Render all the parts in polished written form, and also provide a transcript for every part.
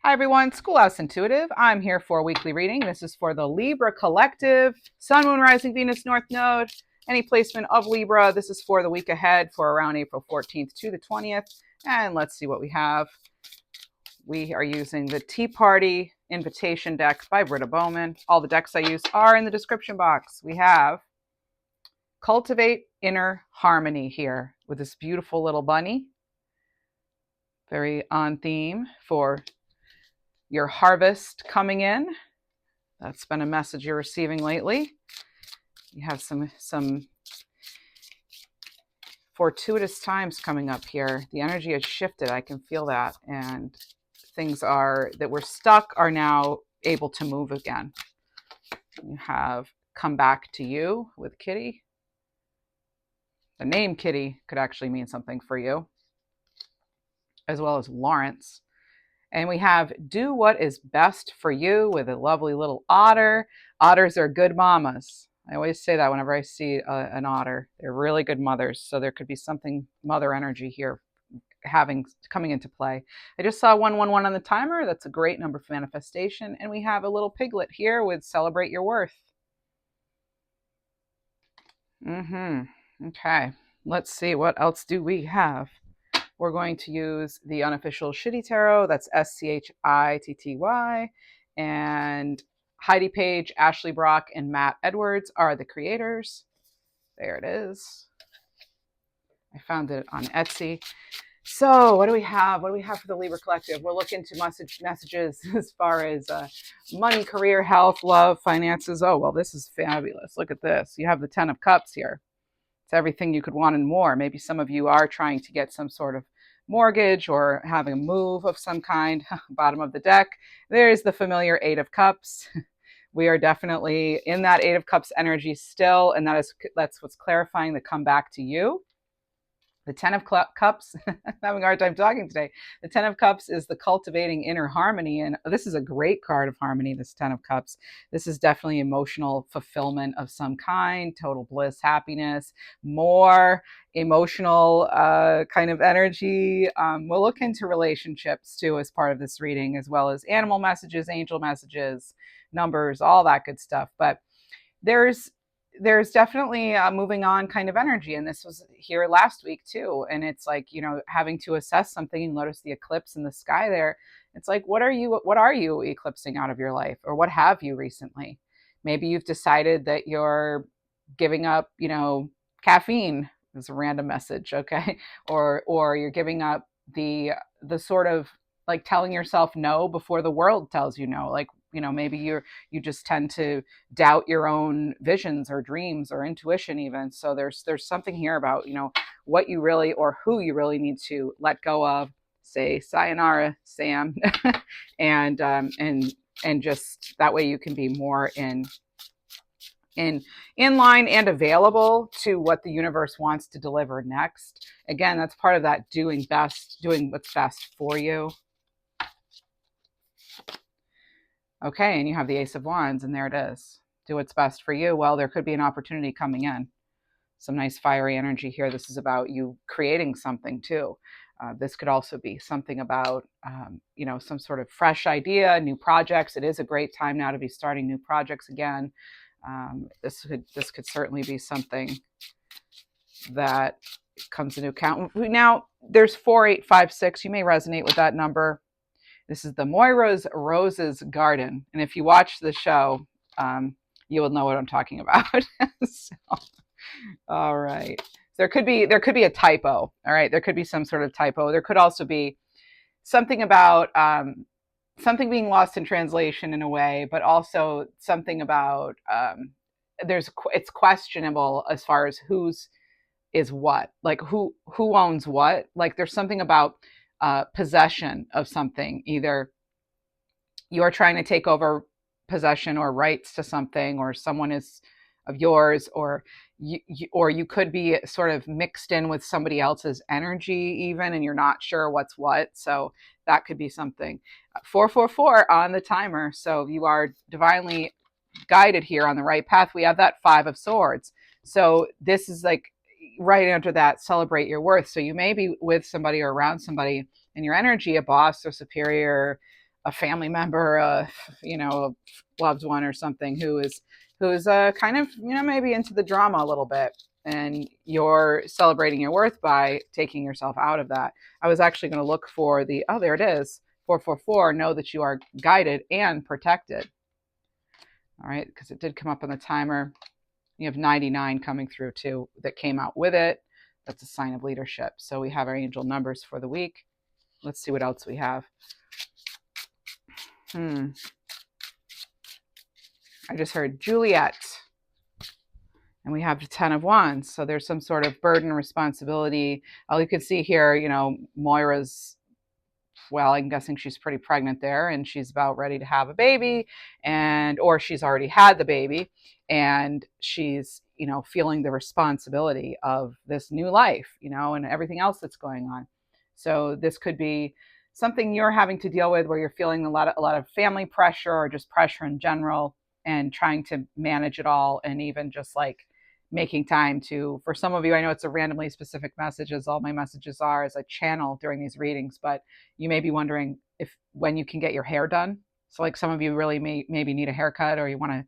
Hi everyone, Schoolhouse Intuitive. I'm here for a weekly reading. This is for the Libra Collective, Sun, Moon, Rising, Venus, North Node, any placement of Libra. This is for the week ahead for around April 14th to the 20th. And let's see what we have. We are using the Tea Party Invitation deck by Britta Bowman. All the decks I use are in the description box. We have Cultivate Inner Harmony here with this beautiful little bunny. Very on theme for your harvest coming in. That's been a message you're receiving lately. You have some fortuitous times coming up here. The energy has shifted. I can feel that. And things that were stuck are now able to move again. You have Come Back to You with Kitty. The name Kitty could actually mean something for you, as well as Lawrence. And we have Do What Is Best for You with a lovely little otter. Otters are good mamas. I always say that whenever I see an otter. They're really good mothers. So there could be something mother energy here coming into play. I just saw 111 on the timer. That's a great number for manifestation. And we have a little piglet here with Celebrate Your Worth. Okay. Let's see. What else do we have? We're going to use the unofficial Shitty Tarot. That's SCHITTY. And Heidi Page, Ashley Brock, and Matt Edwards are the creators. There it is. I found it on Etsy. So what do we have? What do we have for the Libra Collective? We're looking to messages as far as money, career, health, love, finances. Oh, well, this is fabulous. Look at this. You have the 10 of Cups here. It's everything you could want and more. Maybe some of you are trying to get some sort of mortgage or having a move of some kind. Bottom of the deck, there's the familiar 8 of Cups. We are definitely in that 8 of Cups energy still, and that's what's clarifying the come back to you. The 10 of Cups, I'm having a hard time talking today. The 10 of Cups is the cultivating inner harmony. And this is a great card of harmony, this 10 of Cups. This is definitely emotional fulfillment of some kind, total bliss, happiness, more emotional kind of energy. We'll look into relationships too as part of this reading, as well as animal messages, angel messages, numbers, all that good stuff. But there's definitely a moving on kind of energy. And this was here last week too. And it's like, having to assess something and notice the eclipse in the sky there. It's like, what are you eclipsing out of your life? Or what have you recently? Maybe you've decided that you're giving up, caffeine is a random message. Okay. Or you're giving up the sort of like telling yourself no before the world tells you no. Like, maybe you just tend to doubt your own visions or dreams or intuition even. So there's something here about, what you really or who you really need to let go of, say sayonara, Sam, and just that way you can be more in line and available to what the universe wants to deliver next. Again, that's part of that doing what's best for you. Okay, and you have the Ace of Wands, and there it is. Do what's best for you. Well, there could be an opportunity coming in. Some nice fiery energy here. This is about you creating something too. This could also be something about, some sort of fresh idea, new projects. It is a great time now to be starting new projects again. This could certainly be something that comes into account. Now, there's 4856. You may resonate with that number. This is the Moira's Roses Garden. And if you watch the show, you will know what I'm talking about. All right. There could be a typo. All right. There could be some sort of typo. There could also be something about something being lost in translation in a way, but also something about it's questionable as far as whose is what, like who owns what. Like there's something about possession of something. Either you're trying to take over possession or rights to something, or someone is of yours, or you could be sort of mixed in with somebody else's energy even, and you're not sure what's what. So that could be something. 444 on the timer. So you are divinely guided here on the right path. We have that 5 of Swords. So this is like right after that, celebrate your worth. So you may be with somebody or around somebody in your energy, a boss or superior, a family member, a loved one or something who's kind of, maybe into the drama a little bit, and you're celebrating your worth by taking yourself out of that. I was actually going to look for there it is, 444, know that you are guided and protected. All right, because it did come up on the timer. You have 99 coming through too that came out with it. That's a sign of leadership. So we have our angel numbers for the week. Let's see what else we have. I just heard Juliet. And we have the 10 of Wands. So there's some sort of burden, responsibility. All you can see here, Moira's, well, I'm guessing she's pretty pregnant there, and she's about ready to have a baby, or she's already had the baby, and she's, feeling the responsibility of this new life, and everything else that's going on. So this could be something you're having to deal with, where you're feeling a lot of family pressure, or just pressure in general, and trying to manage it all, and even just like making time to, for some of you, I know it's a randomly specific message, as all my messages are, as I channel during these readings, but you may be wondering when you can get your hair done. So like some of you really maybe need a haircut, or you want to,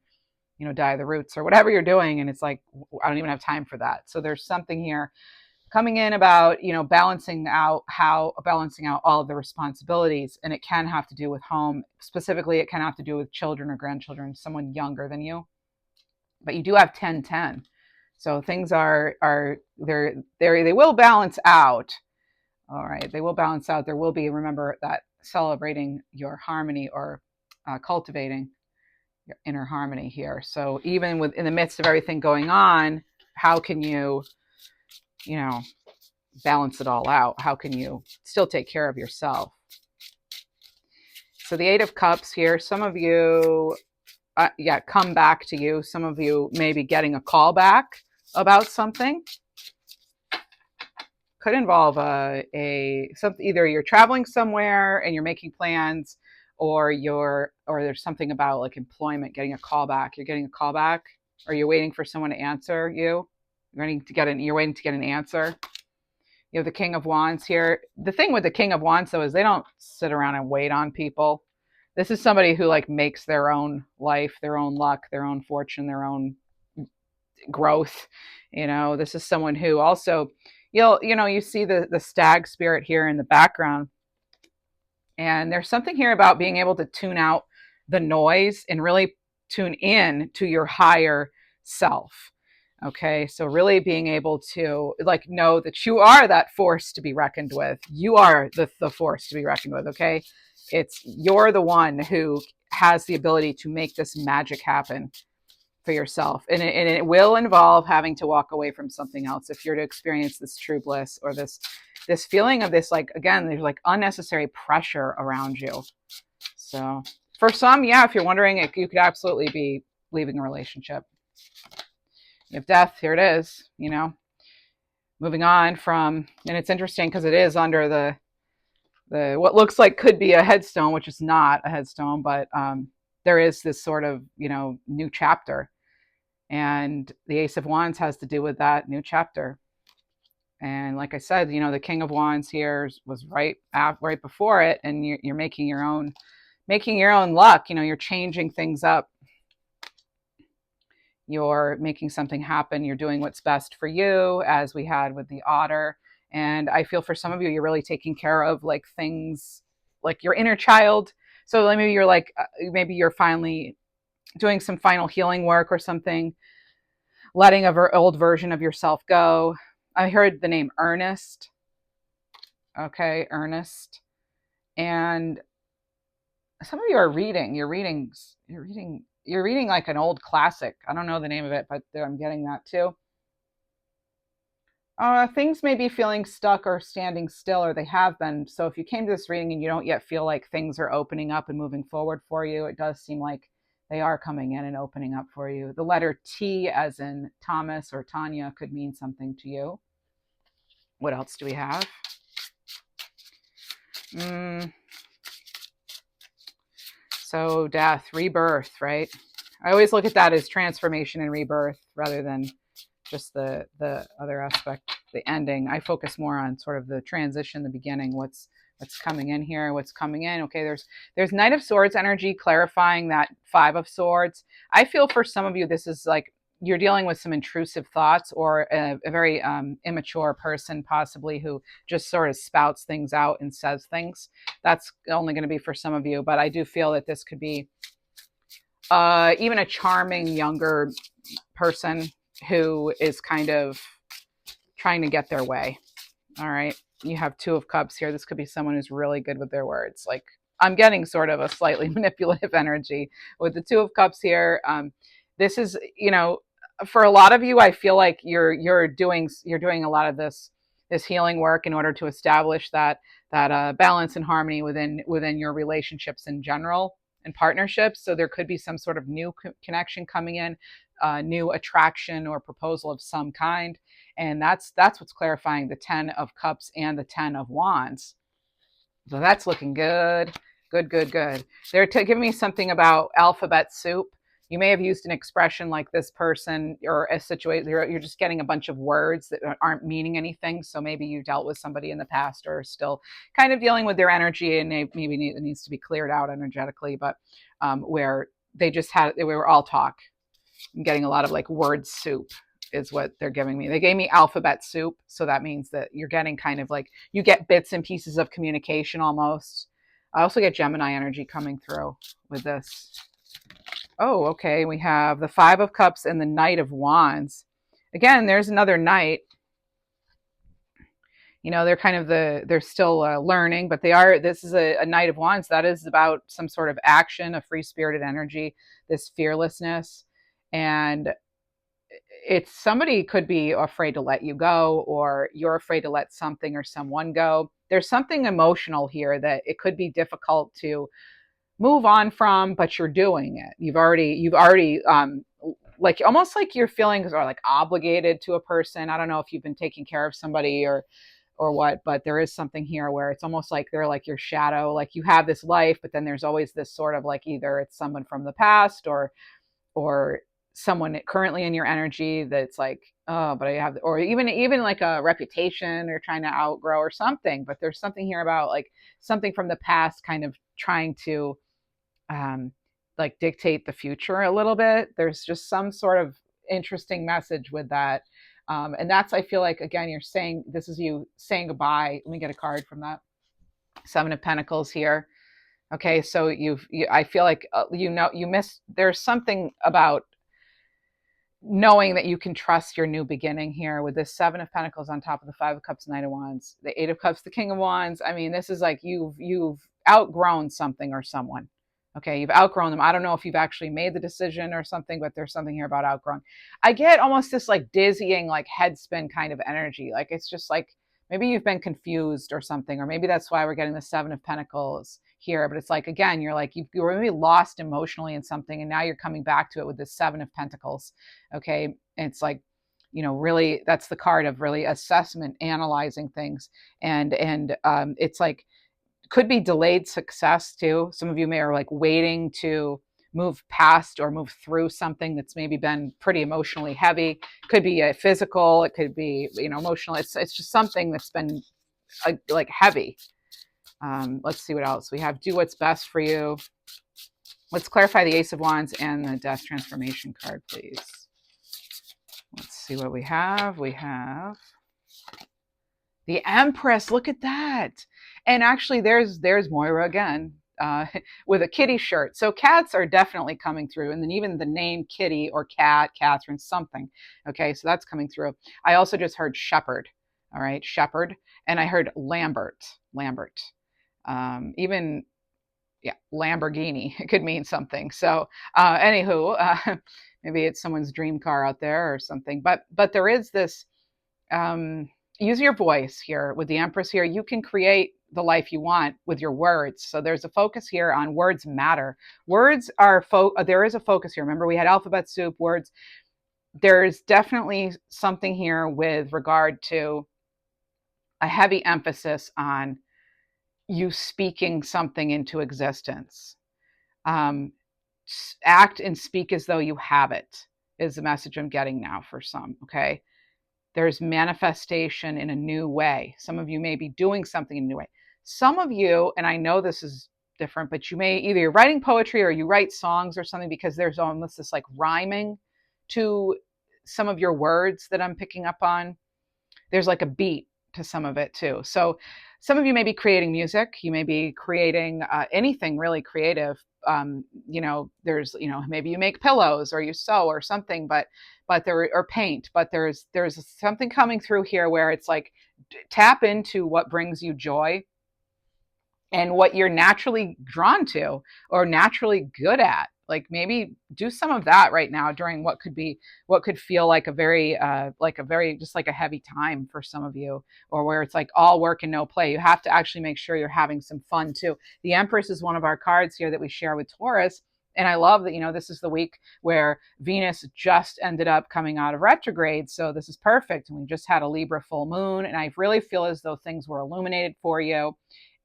dye the roots or whatever you're doing. And it's like, I don't even have time for that. So there's something here coming in about, balancing out all of the responsibilities. And it can have to do with home. Specifically, it can have to do with children or grandchildren, someone younger than you. But you do have 10-10. So things are they will balance out. All right, they will balance out. There will be, remember, that celebrating your harmony, or cultivating your inner harmony here. So even in the midst of everything going on, how can you, balance it all out? How can you still take care of yourself? So the 8 of Cups here, some of you, come back to you. Some of you may be getting a call back about something. Could involve either you're traveling somewhere and you're making plans, or there's something about like employment, getting a call back. You're getting a call back, or you're waiting for someone to answer you. You're waiting to get an answer. You have the King of Wands here. The thing with the King of Wands, though, is they don't sit around and wait on people. This is somebody who like makes their own life, their own luck, their own fortune, their own growth. This is someone who also, you see the stag spirit here in the background. And there's something here about being able to tune out the noise and really tune in to your higher self. Okay, so really being able to know that you are that force to be reckoned with. You are the force to be reckoned with. Okay, you're the one who has the ability to make this magic happen for yourself, and it will involve having to walk away from something else if you're to experience this true bliss, or this feeling of this, there's unnecessary pressure around you. So for some, if you're wondering, you could absolutely be leaving a relationship. You have death, here it is, moving on from, and it's interesting because it is under the what looks like could be a headstone, which is not a headstone, but there is this sort of, new chapter. And the Ace of Wands has to do with that new chapter. And like I said, the King of Wands here was right before it, and you're making your own luck. You're changing things up. You're making something happen. You're doing what's best for you, as we had with the Otter. And I feel for some of you, you're really taking care of things like your inner child. So maybe you're maybe you're finally doing some final healing work or something, letting an old version of yourself go. I heard the name Ernest. Okay, Ernest. And some of you are reading. You're reading like an old classic. I don't know the name of it, but I'm getting that too. Things may be feeling stuck or standing still, or they have been. So if you came to this reading and you don't yet feel like things are opening up and moving forward for you, it does seem like they are coming in and opening up for you. The letter T, as in Thomas or Tanya, could mean something to you. What else do we have? So death, rebirth, right? I always look at that as transformation and rebirth rather than just the other aspect, the ending. I focus more on sort of the transition, the beginning, what's What's coming in here? What's coming in? Okay, there's Knight of Swords energy clarifying that Five of Swords. I feel for some of you, this is like you're dealing with some intrusive thoughts, or a very immature person possibly who just sort of spouts things out and says things. That's only going to be for some of you, but I do feel that this could be even a charming younger person who is kind of trying to get their way. All right. You have Two of Cups here. This could be someone who's really good with their words. Like, I'm getting sort of a slightly manipulative energy with the Two of Cups here. This is, for a lot of you, I feel like you're doing a lot of this healing work in order to establish that balance and harmony within your relationships in general and partnerships. So there could be some sort of new connection coming in, new attraction or proposal of some kind. And that's what's clarifying the 10 of Cups and the 10 of Wands. So that's looking good. Good. They're giving me something about alphabet soup. You may have used an expression like this person, or a situation, you're just getting a bunch of words that aren't meaning anything. So maybe you dealt with somebody in the past or still kind of dealing with their energy, and maybe it needs to be cleared out energetically, but where they were all talk. I'm getting a lot of like word soup is what they're giving me. They gave me alphabet soup. So that means that you're getting kind of like, you get bits and pieces of communication almost. I also get Gemini energy coming through with this. Oh, okay. We have the Five of Cups and the Knight of Wands. Again, there's another Knight. They're kind of they're still learning, but this is a Knight of Wands. That is about some sort of action, a free-spirited energy, this fearlessness. And it's somebody could be afraid to let you go, or you're afraid to let something or someone go. There's something emotional here that it could be difficult to move on from, but you're doing it. You've already like almost like your feelings are like obligated to a person. I don't know if you've been taking care of somebody or what, but there is something here where it's almost like they're like your shadow. Like you have this life, but then there's always this sort of like, either it's someone from the past or someone currently in your energy that's like, oh, but I have, or even like a reputation or trying to outgrow or something. But there's something here about like something from the past kind of trying to like dictate the future a little bit. There's just some sort of interesting message with that. And that's, I feel like, again, this is you saying goodbye. Let me get a card from that. Seven of Pentacles here. Okay. So I feel like, there's something about knowing that you can trust your new beginning here with this Seven of Pentacles on top of the Five of Cups, Knight of Wands, the Eight of Cups, the King of Wands. I mean, this is like you've outgrown something or someone. Okay, you've outgrown them. I don't know if you've actually made the decision or something, but there's something here about outgrowing. I get almost this like dizzying, like head spin kind of energy. Like it's just like maybe you've been confused or something, or maybe that's why we're getting the Seven of Pentacles here. But it's like, again, you're like, you were maybe lost emotionally in something, and now you're coming back to it with this Seven of Pentacles. Okay. And it's like, really, that's the card of really assessment, analyzing things. And it's like, could be delayed success too. Some of you may are like waiting to move past or move through something that's maybe been pretty emotionally heavy. Could be a physical, it could be, emotional. It's just something that's been like heavy. Let's see what else we have. Do what's best for you. Let's clarify the Ace of Wands and the Death Transformation card, please. Let's see what we have. We have the Empress. Look at that. And actually, there's Moira again with a kitty shirt. So cats are definitely coming through. And then even the name Kitty or Cat, Catherine, something. Okay, so that's coming through. I also just heard Shepherd. All right, Shepherd. And I heard Lambert. Even, yeah, Lamborghini. It could mean something. So anywho, maybe it's someone's dream car out there or something. But there is this, use your voice here with the Empress here. You can create the life you want with your words. So there's a focus here on words matter. Words are, there is a focus here. Remember, we had alphabet soup, words. There's definitely something here with regard to a heavy emphasis on you speaking something into existence. Act and speak as though you have it is the message I'm getting now for some, okay? There's manifestation in a new way. Some of you may be doing something in a new way. some of you, and I know this is different, but you may either you're writing poetry or you write songs or something, because there's almost this like rhyming to some of your words that I'm picking up on. There's like a beat to some of it too. So some of you may be creating music, you may be creating anything really creative. There's, maybe you make pillows or you sew or something, but there, or paint, but there's something coming through here where it's like tap into what brings you joy and what you're naturally drawn to or naturally good at. Like maybe do some of that right now during what could feel like a very just like a heavy time for some of you, or where it's like all work and no play. You have to actually make sure you're having some fun too. The Empress is one of our cards here that we share with Taurus. And I love that, this is the week where Venus just ended up coming out of retrograde. So this is perfect. And we just had a Libra full moon. And I really feel as though things were illuminated for you.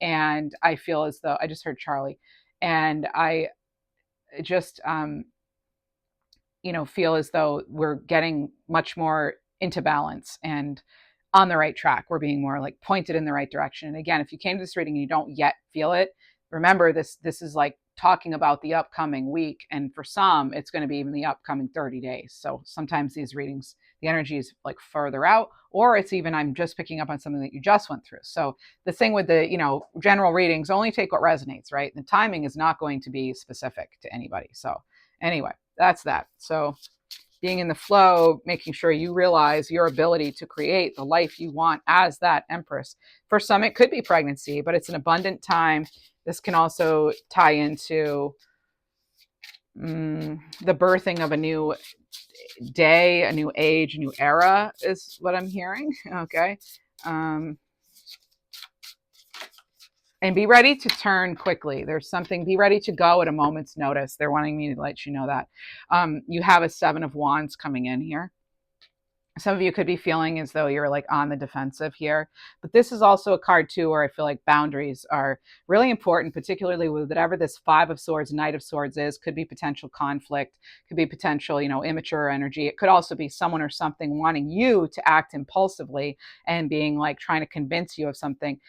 And I feel as though I just heard Charlie, and I just, feel as though we're getting much more into balance and on the right track. We're being more like pointed in the right direction. And again, if you came to this reading and you don't yet feel it, remember this is like talking about the upcoming week. And for some, it's going to be even the upcoming 30 days. So sometimes these readings, the energy is like further out, or it's even, I'm just picking up on something that you just went through. So the thing with the, general readings, only take what resonates, right? The timing is not going to be specific to anybody. So anyway, that's that. So being in the flow, making sure you realize your ability to create the life you want as that Empress. For some, it could be pregnancy, but it's an abundant time. This can also tie into the birthing of a new day, a new age, a new era is what I'm hearing. Okay. And be ready to turn quickly. There's something, be ready to go at a moment's notice. They're wanting me to let you know that. You have a 7 of Wands coming in here. Some of you could be feeling as though you're like on the defensive here, but this is also a card too where I feel like boundaries are really important, particularly with whatever this 5 of Swords, Knight of Swords is. Could be potential conflict, could be potential, immature energy. It could also be someone or something wanting you to act impulsively and being like trying to convince you of something.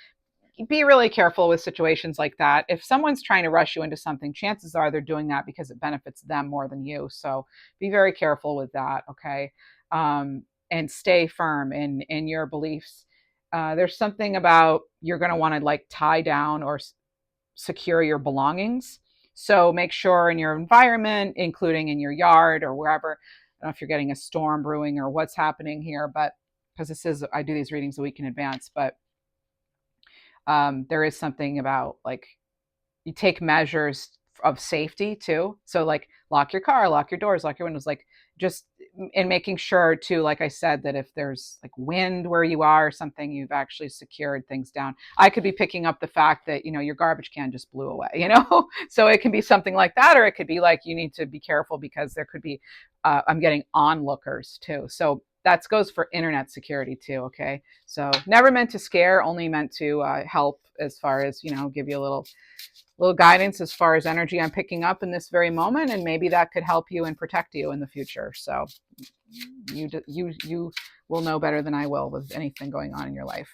Be really careful with situations like that. If someone's trying to rush you into something, chances are they're doing that because it benefits them more than you. So be very careful with that, okay? And stay firm in your beliefs. There's something about you're going to want to like tie down or secure your belongings. So make sure in your environment, including in your yard or wherever, I don't know if you're getting a storm brewing or what's happening here, but because I do these readings a week in advance, but there is something about like you take measures of safety too. So like lock your car, lock your doors, lock your windows, like just in making sure too, like I said, that if there's like wind where you are or something, you've actually secured things down. I could be picking up the fact that, your garbage can just blew away, so it can be something like that, or it could be like you need to be careful because there could be, I'm getting onlookers too. So that goes for internet security too. Okay. So never meant to scare, only meant to help as far as, give you a little guidance as far as energy I'm picking up in this very moment. And maybe that could help you and protect you in the future. So you will know better than I will with anything going on in your life.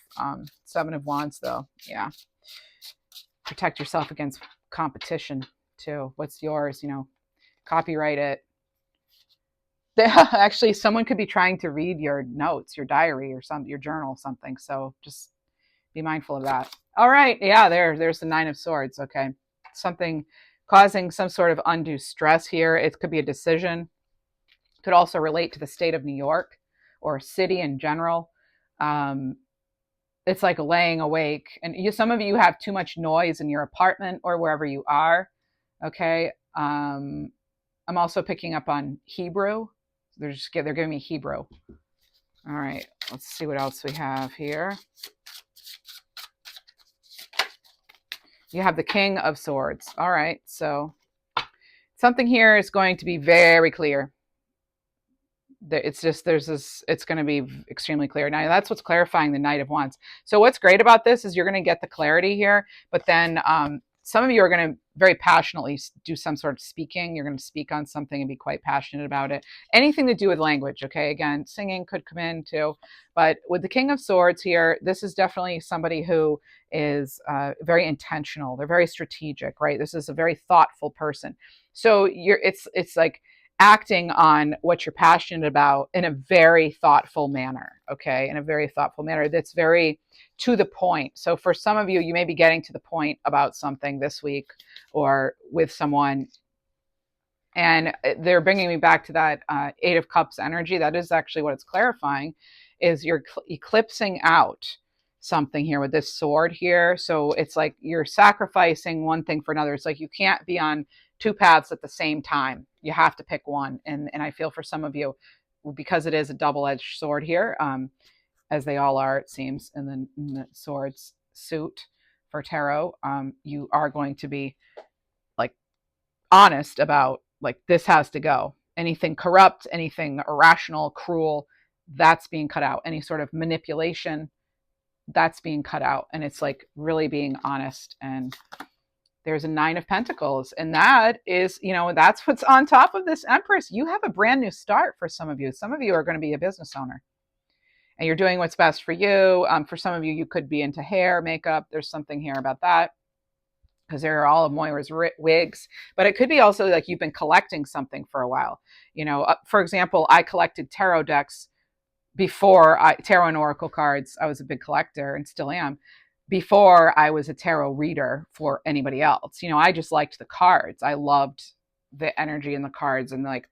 7 of Wands though. Yeah. Protect yourself against competition too. What's yours, copyright it. Actually, someone could be trying to read your notes, your diary or your journal, something. So just be mindful of that. All right. Yeah, there's the 9 of Swords. Okay. Something causing some sort of undue stress here. It could be a decision. It could also relate to the state of New York or a city in general. It's like laying awake. And some of you have too much noise in your apartment or wherever you are. Okay. I'm also picking up on Hebrew. They're giving me Hebrew. All right. Let's see what else we have here. You have the King of Swords. All right. So something here is going to be very clear. It's going to be extremely clear. Now that's what's clarifying the Knight of Wands. So what's great about this is you're going to get the clarity here, but then some of you are going to very passionately do some sort of speaking. You're going to speak on something and be quite passionate about it. Anything to do with language, okay? Again, singing could come in too. But with the King of Swords here, this is definitely somebody who is very intentional. They're very strategic, right? This is a very thoughtful person. So it's like acting on what you're passionate about in a very thoughtful manner, okay? In a very thoughtful manner that's very to the point. So for some of you, you may be getting to the point about something this week or with someone, and they're bringing me back to that Eight of Cups energy. That is actually what it's clarifying, is you're eclipsing out something here with this sword here. So it's like you're sacrificing one thing for another. It's like you can't be on two paths at the same time. You have to pick one. And I feel for some of you, because it is a double-edged sword here, as they all are, it seems, in the swords suit for tarot, you are going to be like honest about, like, this has to go. Anything corrupt, anything irrational, cruel, that's being cut out. Any sort of manipulation, that's being cut out. And it's like really being honest. And there's a Nine of Pentacles, and that is, that's what's on top of this Empress. You have a brand new start for some of you. Some of you are going to be a business owner and you're doing what's best for you. For some of you, you could be into hair, makeup. There's something here about that, because there are all of Moira's wigs. But it could be also like you've been collecting something for a while. For example, I collected tarot decks before tarot and oracle cards. I was a big collector and still am, before I was a tarot reader for anybody else. I just liked the cards. I loved the energy in the cards, and like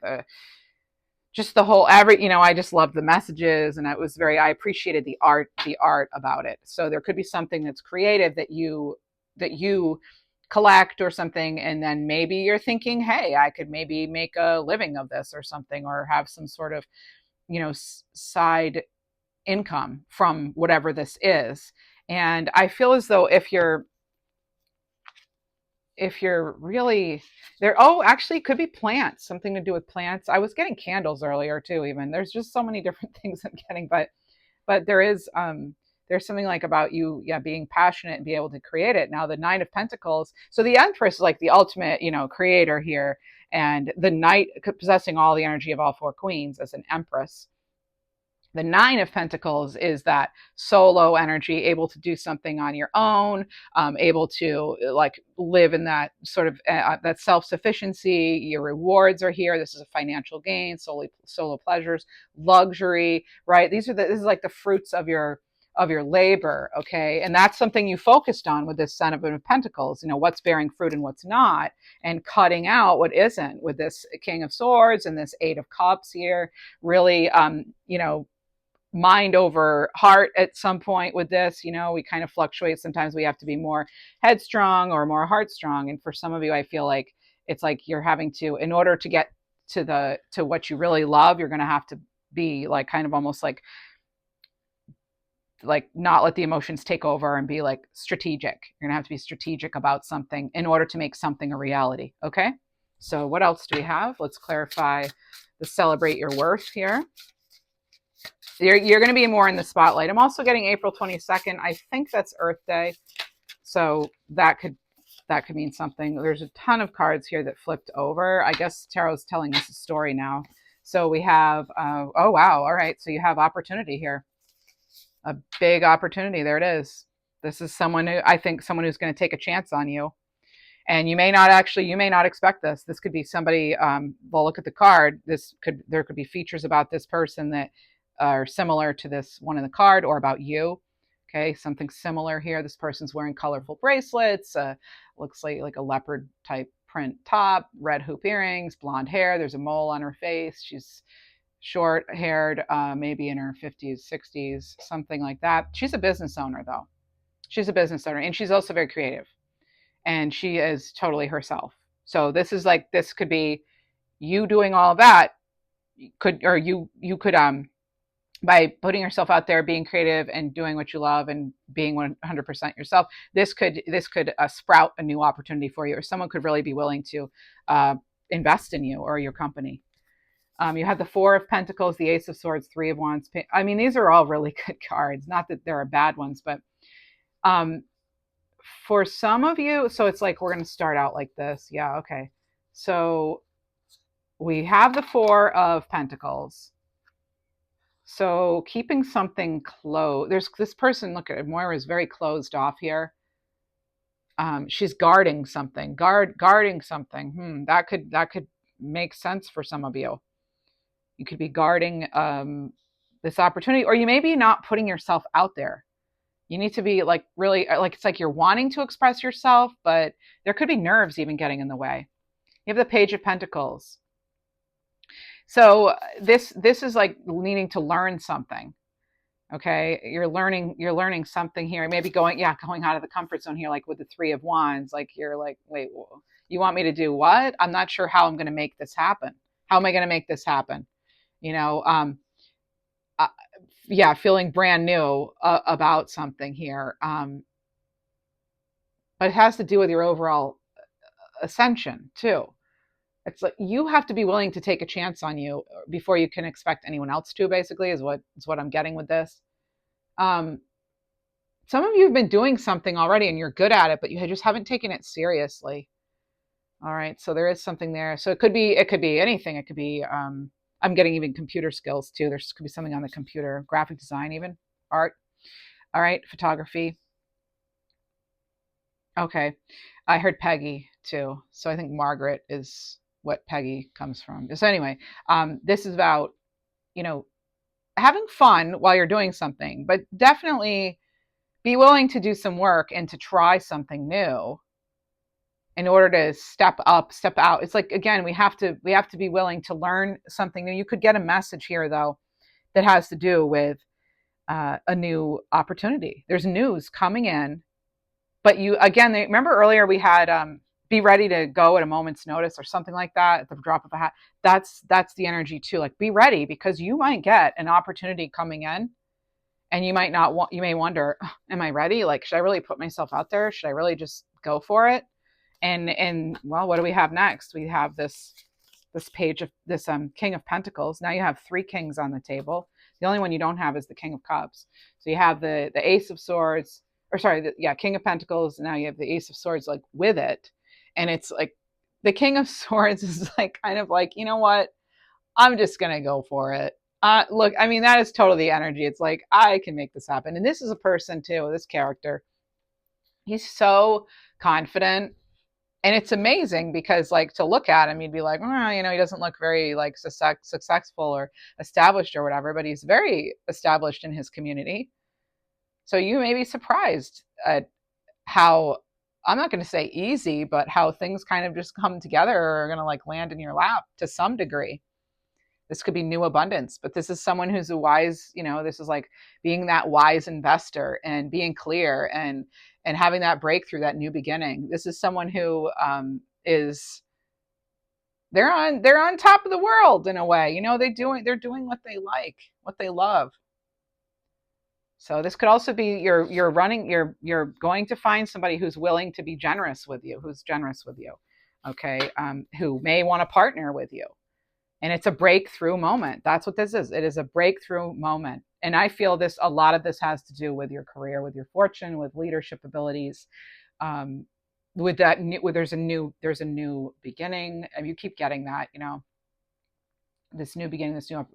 just the whole I just loved the messages, and I appreciated the art about it. So there could be something that's creative that you collect or something, and then maybe you're thinking, hey, I could maybe make a living of this or something, or have some sort of side income from whatever this is. And I feel as though if you're really there, actually it could be plants, something to do with plants. I was getting candles earlier too. Even there's just so many different things I'm getting, but there's something like about you, being passionate and be able to create it. Now the Nine of Pentacles, so the Empress is like the ultimate, creator here, and the Knight possessing all the energy of all four queens as an Empress. The Nine of Pentacles is that solo energy, able to do something on your own, able to like live in that sort of that self-sufficiency. Your rewards are here. This is a financial gain, solo pleasures, luxury, right? This is like the fruits of your labor, okay? And that's something you focused on with this Seven of Pentacles, what's bearing fruit and what's not, and cutting out what isn't with this King of Swords and this Eight of Cups here. Really, mind over heart at some point with this. We kind of fluctuate. Sometimes we have to be more headstrong or more heartstrong. And for some of you, I feel like it's like you're having to, in order to get to what you really love, you're going to have to be like kind of almost like not let the emotions take over and be like strategic. You're going to have to be strategic about something in order to make something a reality. Okay. So what else do we have? Let's clarify the celebrate your worth here. You're going to be more in the spotlight. I'm also getting April 22nd. I think that's Earth Day. So that could mean something. There's a ton of cards here that flipped over. I guess Tarot's telling us a story now. So we have, oh, wow. All right. So you have opportunity here. A big opportunity. There it is. This is someone who's going to take a chance on you. And you may not expect this. This could be somebody, well, look at the card. There could be features about this person that are similar to this one in the card, or about you. Okay, something similar here. This person's wearing colorful bracelets, looks like a leopard type print top, red hoop earrings, blonde hair. There's a mole on her face. She's short haired, maybe in her 50s, 60s, something like that. She's a business owner though. She's a business owner, and she's also very creative, and she is totally herself. So this could be you doing all of that. You could by putting yourself out there, being creative and doing what you love and being 100% yourself, this could sprout a new opportunity for you, or someone could really be willing to invest in you or your company. You have the Four of Pentacles, the Ace of Swords, Three of Wands. I mean, these are all really good cards. Not that there are bad ones, but For some of you, so it's like we're going to start out like this. Yeah, okay. So we have the Four of Pentacles. So keeping something closed. There's this person, look at it, Moira is very closed off here. She's guarding something, guarding something. That could make sense for some of you. You could be guarding this opportunity, or you may be not putting yourself out there. You need to be like really like it's like you're wanting to express yourself, but there could be nerves even getting in the way. You have the Page of Pentacles. So this is like needing to learn something. Okay, you're learning something here. Maybe going out of the comfort zone here, like with the Three of Wands. Like you're like, wait, you want me to do what? I'm not sure how I'm going to make this happen. How am I going to make this happen? You know, uh, yeah, feeling brand new about something here. But it has to do with your overall ascension too. It's like you have to be willing to take a chance on you before you can expect anyone else to. Basically, is what I'm getting with this. Um, some of you have been doing something already and you're good at it, but you just haven't taken it seriously. All right, so there is something there. So it could be anything. It could be I'm getting even computer skills too. There could be something on the computer, graphic design, even art. All right, photography. Okay, I heard Peggy too. So I think Margaret is what Peggy comes from. So anyway, this is about, you know, having fun while you're doing something, but definitely be willing to do some work and to try something new in order to step up, step out. It's like, again, we have to be willing to learn something new. You could get a message here though that has to do with a new opportunity. There's news coming in, but you, again, remember earlier we had be ready to go at a moment's notice or something like that at the drop of a hat. That's the energy too. Like be ready, because you might get an opportunity coming in and you might not want, you may wonder, am I ready? Like, should I really put myself out there? Should I really just go for it? And well, what do we have next? We have this page of this King of Pentacles. Now you have three kings on the table. The only one you don't have is the King of Cups. So you have the Ace of Swords, or sorry, King of Pentacles. Now you have the Ace of Swords like with it, and it's like the King of Swords is like kind of like, you know what? I'm just gonna go for it. Look, I mean, that is totally the energy. It's like I can make this happen. And this is a person too. This character, he's so confident, and it's amazing because like to look at him, you'd be like, oh, you know, he doesn't look very like successful or established or whatever, but he's very established in his community. So you may be surprised at how, I'm not going to say easy, but how things kind of just come together or are going to like land in your lap to some degree. This could be new abundance, but this is someone who's a wise, you know, this is like being that wise investor and being clear and having that breakthrough, that new beginning. This is someone who is, they're on top of the world in a way. You know, they're doing what they like, what they love. So this could also be you're going to find somebody who's willing to be generous with you, who's generous with you, okay, who may want to partner with you. And it's a breakthrough moment. That's what this is. It is a breakthrough moment. And I feel a lot of this has to do with your career, with your fortune, with leadership abilities. With that, there's a new beginning. And you keep getting that, you know, this new beginning, this new,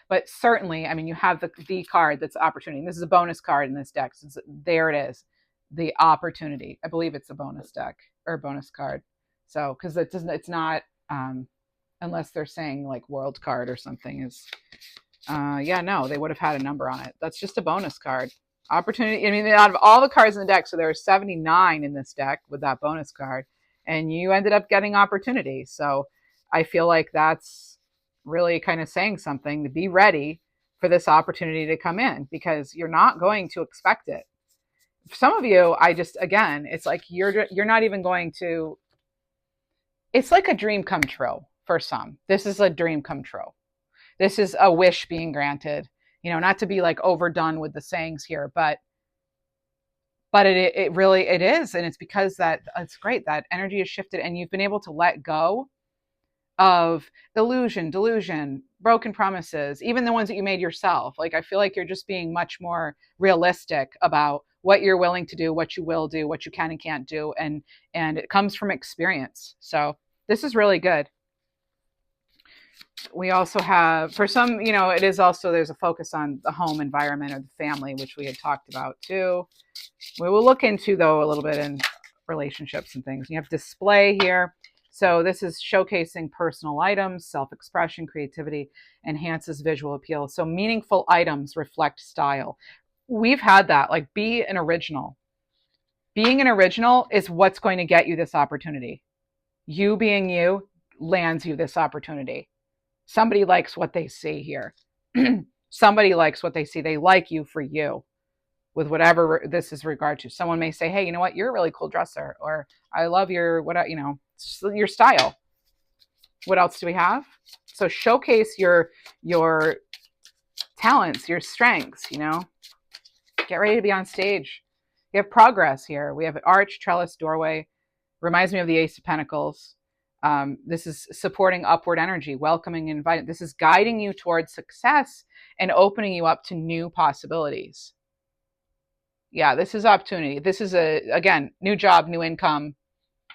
but certainly, I mean, you have the card that's opportunity. This is a bonus card in this deck. So there it is, the opportunity. I believe it's a bonus deck or a bonus card. So, because it's not, unless they're saying like world card or something is no, they would have had a number on it. That's just a bonus card. Opportunity. I mean, out of all the cards in the deck, so there are 79 in this deck with that bonus card, and you ended up getting opportunity. So I feel like that's really kind of saying something, to be ready for this opportunity to come in, because you're not going to expect it. For some of you, again, it's like you're not even going to, it's like a dream come true. For some, this is a dream come true. This is a wish being granted. You know, not to be like overdone with the sayings here, but it really, it is. And it's because that it's great that energy has shifted and you've been able to let go of delusion, broken promises, even the ones that you made yourself. Like, I feel like you're just being much more realistic about what you're willing to do, what you will do, what you can and can't do, and it comes from experience. So this is really good. We also have, for some, it is also, there's a focus on the home environment or the family, which we had talked about too. We will look into, though, a little bit in relationships and things. You have display here. So this is showcasing personal items, self-expression, creativity, enhances visual appeal. So meaningful items reflect style. We've had that, like, be an original. Being an original is what's going to get you this opportunity. You being you lands you this opportunity. Somebody likes what they see here. Somebody likes what they see. They like you for you, with whatever this is regard to. Someone may say, hey, you know what? You're a really cool dresser, or I love your, your style. What else do we have? So showcase your talents, your strengths, get ready to be on stage. You have progress here. We have an arch, trellis, doorway. Reminds me of the Ace of Pentacles. This is supporting upward energy, welcoming and inviting. This is guiding you towards success and opening you up to new possibilities. Yeah, this is opportunity. This is again, new job, new income,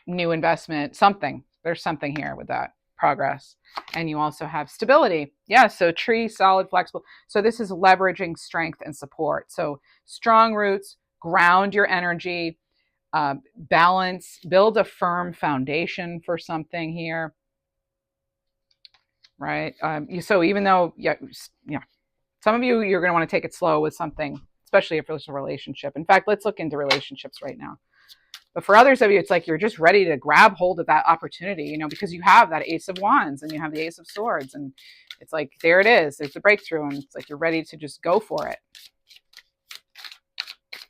new investment, something. There's something here with that progress. And you also have stability. Yeah, so tree, solid, flexible. So this is leveraging strength and support. So strong roots, ground your energy, balance, build a firm foundation for something here, right? So even though, some of you're going to want to take it slow with something, especially if it's a relationship. In fact, let's look into relationships right now. But for others of you, it's like you're just ready to grab hold of that opportunity, because you have that Ace of Wands and you have the Ace of Swords, and it's like, there it is. There's the breakthrough, and it's like you're ready to just go for it.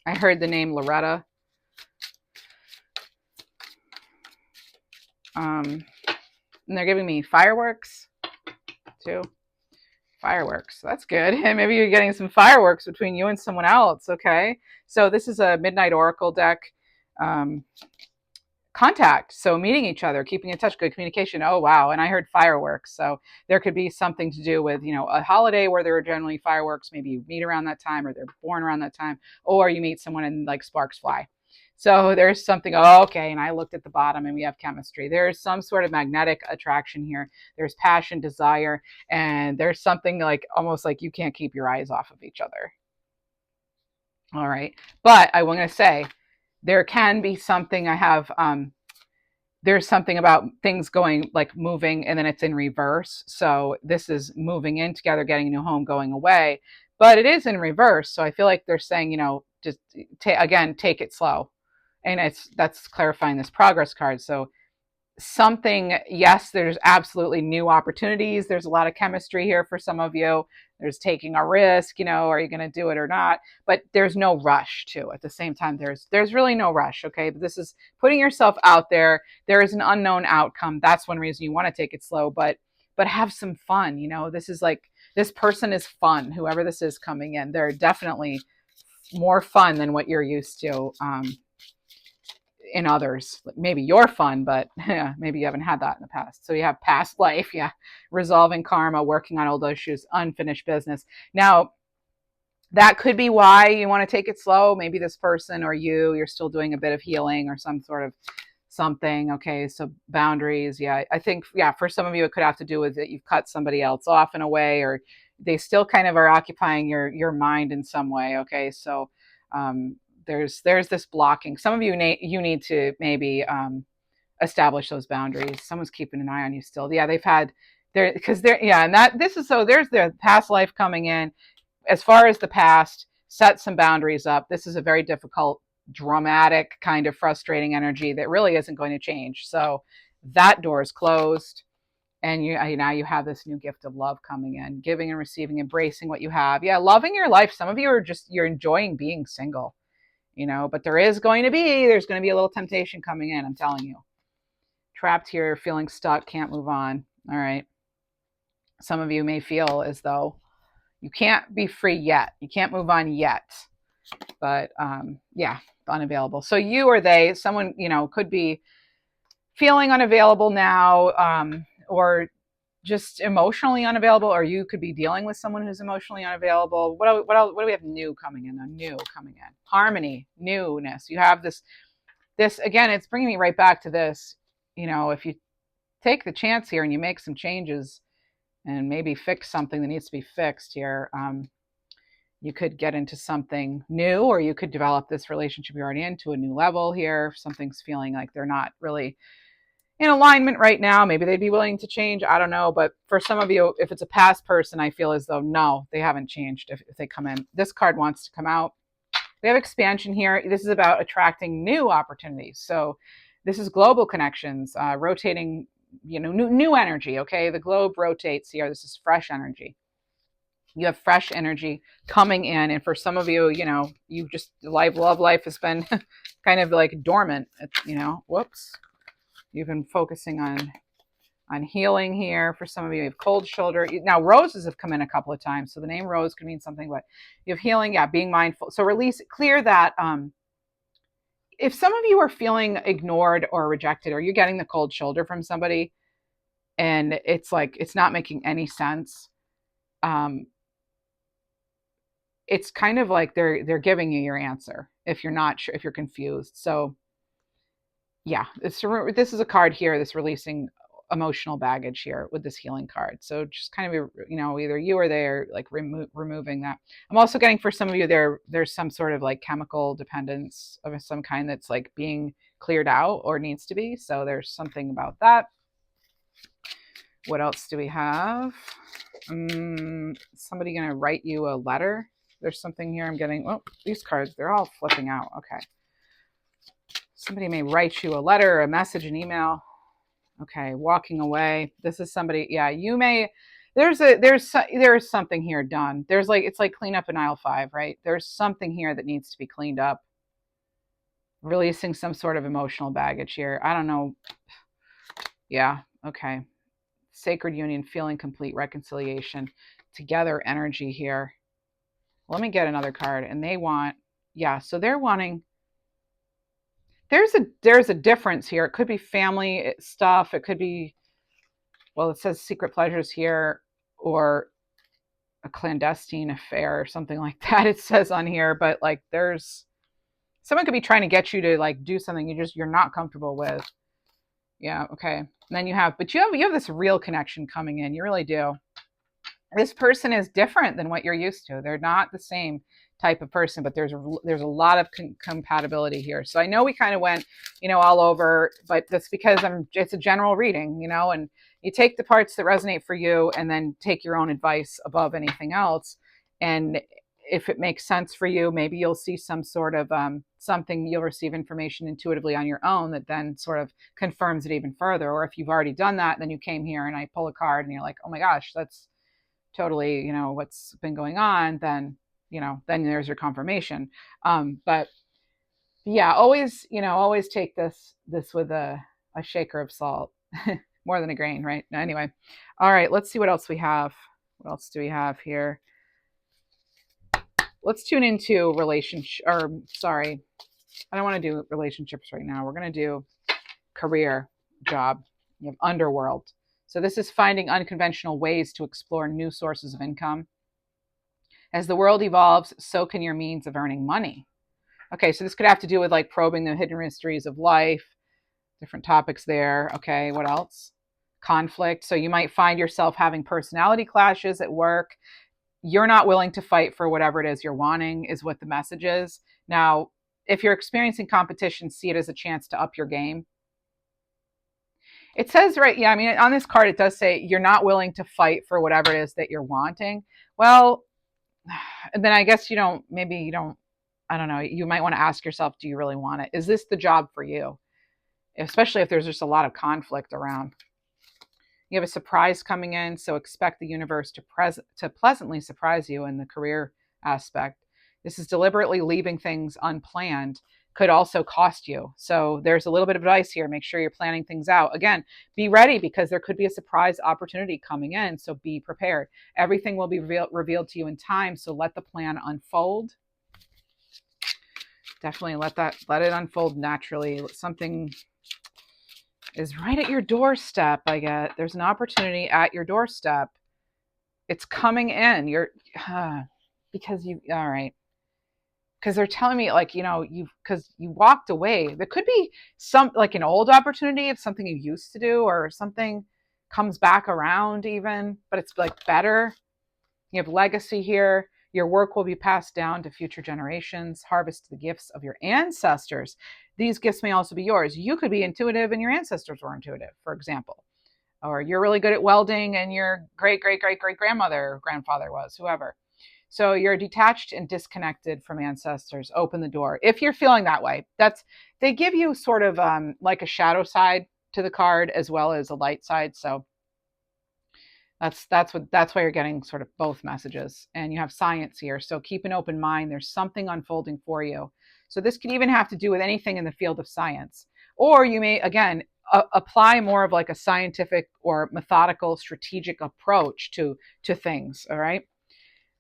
I heard the name Loretta. And they're giving me fireworks too. Fireworks. That's good. And maybe you're getting some fireworks between you and someone else. Okay. So this is a Midnight Oracle deck. Contact. So meeting each other, keeping in touch, good communication. Oh, wow. And I heard fireworks. So there could be something to do with, a holiday where there are generally fireworks. Maybe you meet around that time, or they're born around that time, or you meet someone and like sparks fly. So there's something, okay, and I looked at the bottom and we have chemistry. There's some sort of magnetic attraction here. There's passion, desire, and there's something like almost like you can't keep your eyes off of each other. All right. But I want to say there can be something there's something about things going like moving and then it's in reverse. So this is moving in together, getting a new home, going away, but it is in reverse. So I feel like they're saying, just take it slow. And that's clarifying this progress card. So something, yes, there's absolutely new opportunities. There's a lot of chemistry here for some of you. There's taking a risk, are you going to do it or not? But there's no rush too. At the same time, there's really no rush. Okay. But this is putting yourself out there. There is an unknown outcome. That's one reason you want to take it slow, but have some fun. This is like, this person is fun. Whoever this is coming in, they're definitely more fun than what you're used to. In others, maybe you're fun, but maybe you haven't had that in the past. So you have past life, resolving karma, working on old issues, unfinished business. Now, that could be why you want to take it slow. Maybe this person or you're still doing a bit of healing or some sort of something. Okay, so boundaries. I think, for some of you, it could have to do with that you've cut somebody else off in a way, or they still kind of are occupying your mind in some way. Okay, so there's this blocking. Some of you need to maybe establish those boundaries. Someone's keeping an eye on you still. They've had and there's their past life coming in. As far as the past, set some boundaries up. This is a very difficult, dramatic, kind of frustrating energy that really isn't going to change. So that door is closed. And now you have this new gift of love coming in, giving and receiving, embracing what you have. Loving your life. Some of you you're enjoying being single. But there's going to be a little temptation coming in, I'm telling you. Trapped here, feeling stuck, can't move on. All right. Some of you may feel as though you can't be free yet. You can't move on yet. But unavailable. So you or they, someone, could be feeling unavailable now, or just emotionally unavailable, or you could be dealing with someone who's emotionally unavailable. What do we have new coming in? New coming in. Harmony, newness. You have this again, it's bringing me right back to this. If you take the chance here and you make some changes and maybe fix something that needs to be fixed here, you could get into something new, or you could develop this relationship you're already into a new level here. If something's feeling like they're not really in alignment right now, maybe they'd be willing to change. I don't know. But for some of you, if it's a past person, I feel as though, no, they haven't changed if they come in. This card wants to come out. We have expansion here. This is about attracting new opportunities. So this is global connections, rotating, new energy. Okay. The globe rotates here. This is fresh energy. You have fresh energy coming in. And for some of you, you just love life has been kind of like dormant, whoops. You've been focusing on healing here. For some of you, you have cold shoulder. Now, roses have come in a couple of times. So the name rose could mean something, but you have healing. Yeah, being mindful. So clear that. If some of you are feeling ignored or rejected, or you're getting the cold shoulder from somebody and it's like, it's not making any sense. It's kind of like they're giving you your answer if you're not sure, if you're confused. So yeah, this is a card here that's releasing emotional baggage here with this healing card. So just kind of, either you or they are like removing that. I'm also getting, for some of you, there's some sort of like chemical dependence of some kind that's like being cleared out or needs to be. So there's something about that. What else do we have? Somebody going to write you a letter. There's something here I'm getting. Oh, these cards, they're all flipping out. Okay. Somebody may write you a letter, a message, an email. Okay, walking away. This is somebody. Yeah, you may. There's something here done. It's like clean up in aisle 5, right? There's something here that needs to be cleaned up. Releasing some sort of emotional baggage here. I don't know. Yeah. Okay. Sacred union, feeling complete reconciliation, together energy here. Let me get another card. And they want. Yeah. So they're wanting. There's a difference here. It could be family stuff. It could be, well, it says secret pleasures here, or a clandestine affair or something like that. It says on here, but like someone could be trying to get you to like do something you're not comfortable with. Yeah. Okay. And then you have this real connection coming in. You really do. This person is different than what you're used to. They're not the same type of person, but there's a lot of compatibility here. So I know we kind of went, all over, but that's because it's a general reading, and you take the parts that resonate for you and then take your own advice above anything else. And if it makes sense for you, maybe you'll see some sort of something, you'll receive information intuitively on your own that then sort of confirms it even further. Or if you've already done that, then you came here and I pull a card and you're like, oh my gosh, that's totally, what's been going on, then there's your confirmation. But yeah, always take this with a shaker of salt, more than a grain, right? Anyway, all right, let's see what else we have. What else do we have here? Let's tune into relationship, or sorry, I don't want to do relationships right now. We're going to do career, job. You have underworld. So this is finding unconventional ways to explore new sources of income. As the world evolves, so can your means of earning money. Okay, so this could have to do with like probing the hidden mysteries of life, different topics there. Okay, what else? Conflict. So you might find yourself having personality clashes at work. You're not willing to fight for whatever it is you're wanting, is what the message is. Now, if you're experiencing competition, see it as a chance to up your game. It says, right, yeah, I mean, on this card, it does say you're not willing to fight for whatever it is that you're wanting. Well, and then I guess I don't know, you might want to ask yourself, do you really want it? Is this the job for you? Especially if there's just a lot of conflict around. You have a surprise coming in, so expect the universe to pleasantly surprise you in the career aspect. This is deliberately leaving things unplanned. Could also cost you. So there's a little bit of advice here. Make sure you're planning things out. Again, be ready because there could be a surprise opportunity coming in. So be prepared. Everything will be revealed to you in time. So let the plan unfold. Definitely let it unfold naturally. Something is right at your doorstep. I get there's an opportunity at your doorstep. It's coming in. Because you, all right. Because they're telling me like, because you walked away. There could be some like an old opportunity of something you used to do or something comes back around even, but it's like better. You have legacy here. Your work will be passed down to future generations. Harvest the gifts of your ancestors. These gifts may also be yours. You could be intuitive and your ancestors were intuitive, for example. Or you're really good at welding and your great, great, great, great grandmother or grandfather was, whoever. So you're detached and disconnected from ancestors. Open the door. If you're feeling that way, they give you sort of like a shadow side to the card as well as a light side. So that's why you're getting sort of both messages. And you have science here. So keep an open mind. There's something unfolding for you. So this could even have to do with anything in the field of science. Or you may, again, apply more of like a scientific or methodical strategic approach to things. All right.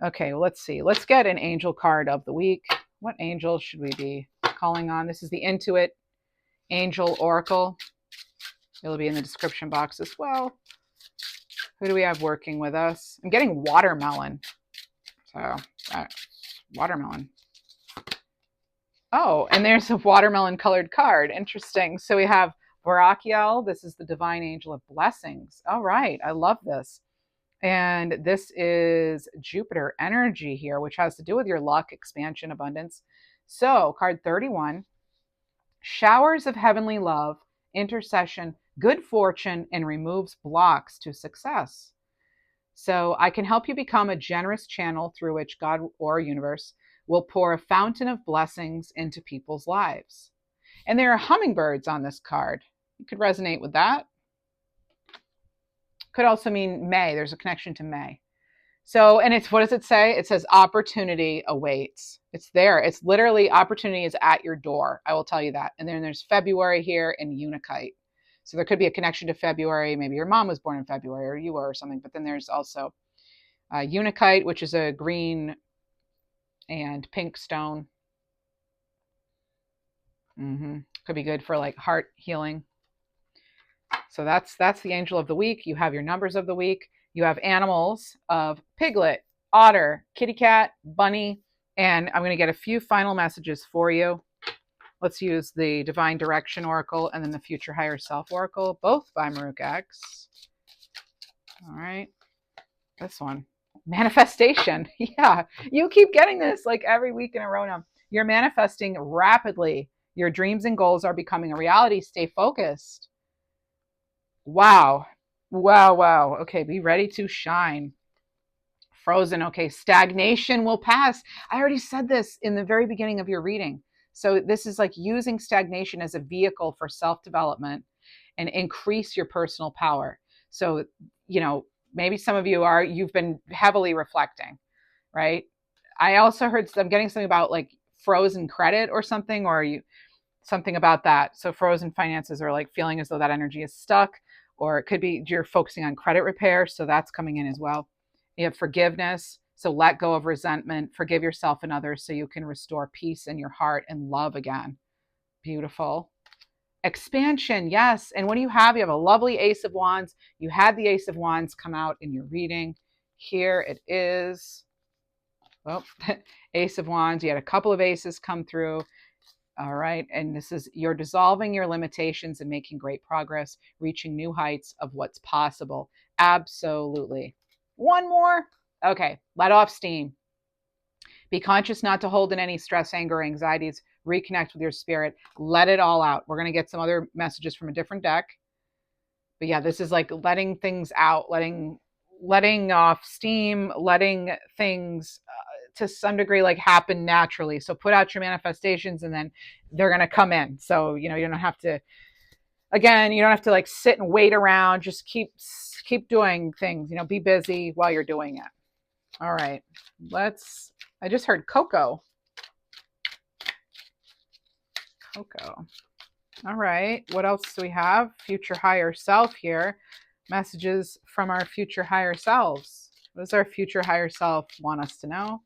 Okay, well, let's see. Let's get an angel card of the week. What angel should we be calling on? This is the Intuit Angel Oracle. It'll be in the description box as well. Who do we have working with us? I'm getting watermelon. So, watermelon. Oh, and there's a watermelon colored card. Interesting. So we have Varakiel. This is the divine angel of blessings. All right, I love this. And this is Jupiter energy here, which has to do with your luck, expansion, abundance. So, card 31, showers of heavenly love, intercession, good fortune, and removes blocks to success. So, I can help you become a generous channel through which God or universe will pour a fountain of blessings into people's lives. And there are hummingbirds on this card. You could resonate with that. Could also mean May. There's a connection to May. So, and it's, what does it say? It says opportunity awaits. It's there. It's literally opportunity is at your door. I will tell you that. And then there's February here and Unikite. So there could be a connection to February. Maybe your mom was born in February or you were or something. But then there's also Unikite, which is a green and pink stone. Could be good for like heart healing. So that's the angel of the week. You have your numbers of the week. You have animals of piglet, otter, kitty cat, bunny, and I'm going to get a few final messages for you. Let's use the Divine Direction Oracle and then the Future Higher Self Oracle, both by Maruk X. All right. This one. Manifestation. Yeah. You keep getting this like every week in a row now. You're manifesting rapidly. Your dreams and goals are becoming a reality. Stay focused. Wow. Wow. Okay, be ready to shine. Frozen. Okay, stagnation will pass. I already said this in the very beginning of your reading. So this is like using stagnation as a vehicle for self-development and increase your personal power. So, maybe some of you've been heavily reflecting, right? I also heard, I'm getting something about like frozen credit or something, or something about that. So frozen finances are like feeling as though that energy is stuck, or it could be you're focusing on credit repair. So that's coming in as well. You have forgiveness. So let go of resentment, forgive yourself and others so you can restore peace in your heart and love again. Beautiful. Expansion, yes. And what do you have? You have a lovely Ace of Wands. You had the Ace of Wands come out in your reading. Here it is. Well, Ace of Wands. You had a couple of aces come through. All right. And this is, you're dissolving your limitations and making great progress, reaching new heights of what's possible. Absolutely. One more. Okay. Let off steam. Be conscious not to hold in any stress, anger, anxieties. Reconnect with your spirit. Let it all out. We're going to get some other messages from a different deck. But yeah, this is like letting things out, letting off steam, letting things to some degree like happen naturally. So put out your manifestations and then they're going to come in. So, you don't have to, again, you don't have to like sit and wait around. Just keep doing things, be busy while you're doing it. All right. I just heard Coco. All right. What else do we have? Future higher self here. Messages from our future higher selves. What does our future higher self want us to know?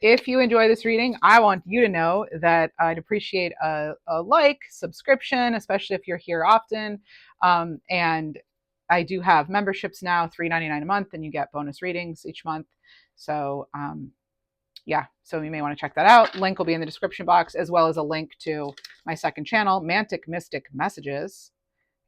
If you enjoy this reading, I want you to know that I'd appreciate a like, subscription, especially if you're here often. And I do have memberships now, $3.99 a month, and you get bonus readings each month. So yeah, so you may want to check that out. Link will be in the description box, as well as a link to my second channel, Mantic Mystic Messages.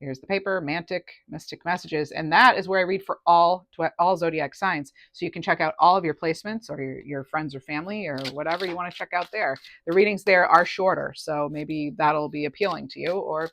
Here's the paper, Mantic Mystic Messages, and that is where I read for all zodiac signs. So you can check out all of your placements, or your friends or family, or whatever you want to check out there. The readings there are shorter, so maybe that'll be appealing to you, or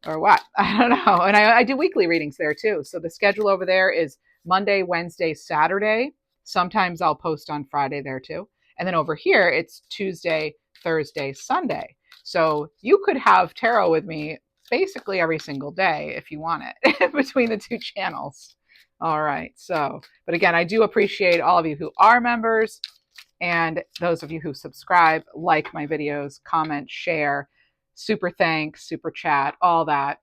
what? I don't know. And I do weekly readings there too. So the schedule over there is Monday, Wednesday, Saturday. Sometimes I'll post on Friday there too. And then over here, it's Tuesday, Thursday, Sunday. So you could have tarot with me basically every single day if you want it between the two channels. All right. So, but again, I do appreciate all of you who are members and those of you who subscribe, like my videos, comment, share, super thanks, super chat, all that.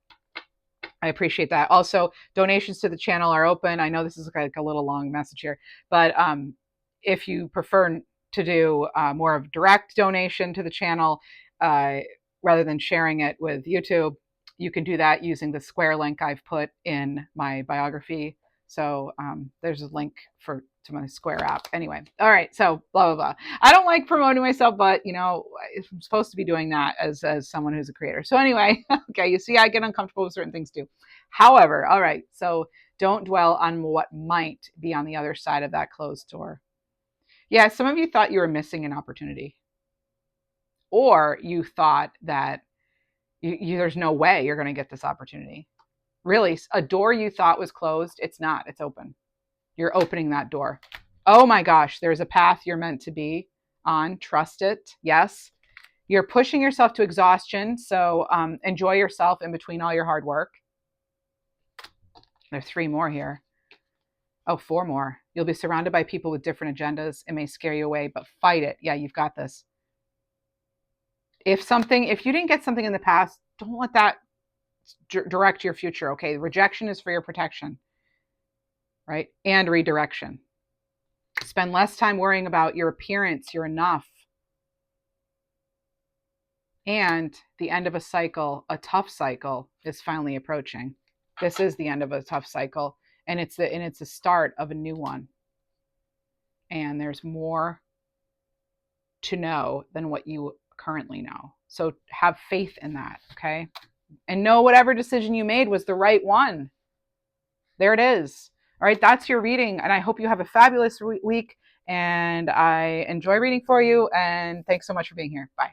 I appreciate that. Also, donations to the channel are open. I know this is like a little long message here, but if you prefer to do more of direct donation to the channel rather than sharing it with YouTube, you can do that using the Square link I've put in my biography. So there's a link to my Square app. Anyway, all right. So blah blah blah. I don't like promoting myself, but you know, I'm supposed to be doing that as someone who's a creator. So anyway, okay. You see, I get uncomfortable with certain things too. However, all right. So don't dwell on what might be on the other side of that closed door. Yeah, some of you thought you were missing an opportunity, or you thought that there's no way you're going to get this opportunity. Really, a door you thought was closed, it's not. It's open. You're opening that door. Oh my gosh, there's a path you're meant to be on. Trust it. Yes. You're pushing yourself to exhaustion. So enjoy yourself in between all your hard work. There's 3 more here. Oh, 4 more. You'll be surrounded by people with different agendas. It may scare you away, but fight it. Yeah, you've got this. If you didn't get something in the past, don't let that direct your future. Okay. Rejection is for your protection, right? And redirection. Spend less time worrying about your appearance. You're enough. And the end of a cycle, a tough cycle, is finally approaching. This is the end of a tough cycle, and it's the start of a new one. And there's more to know than what you currently know. So have faith in that, okay? And know whatever decision you made was the right one. There it is. All right, that's your reading, and I hope you have a fabulous week, and I enjoy reading for you, and thanks so much for being here. Bye.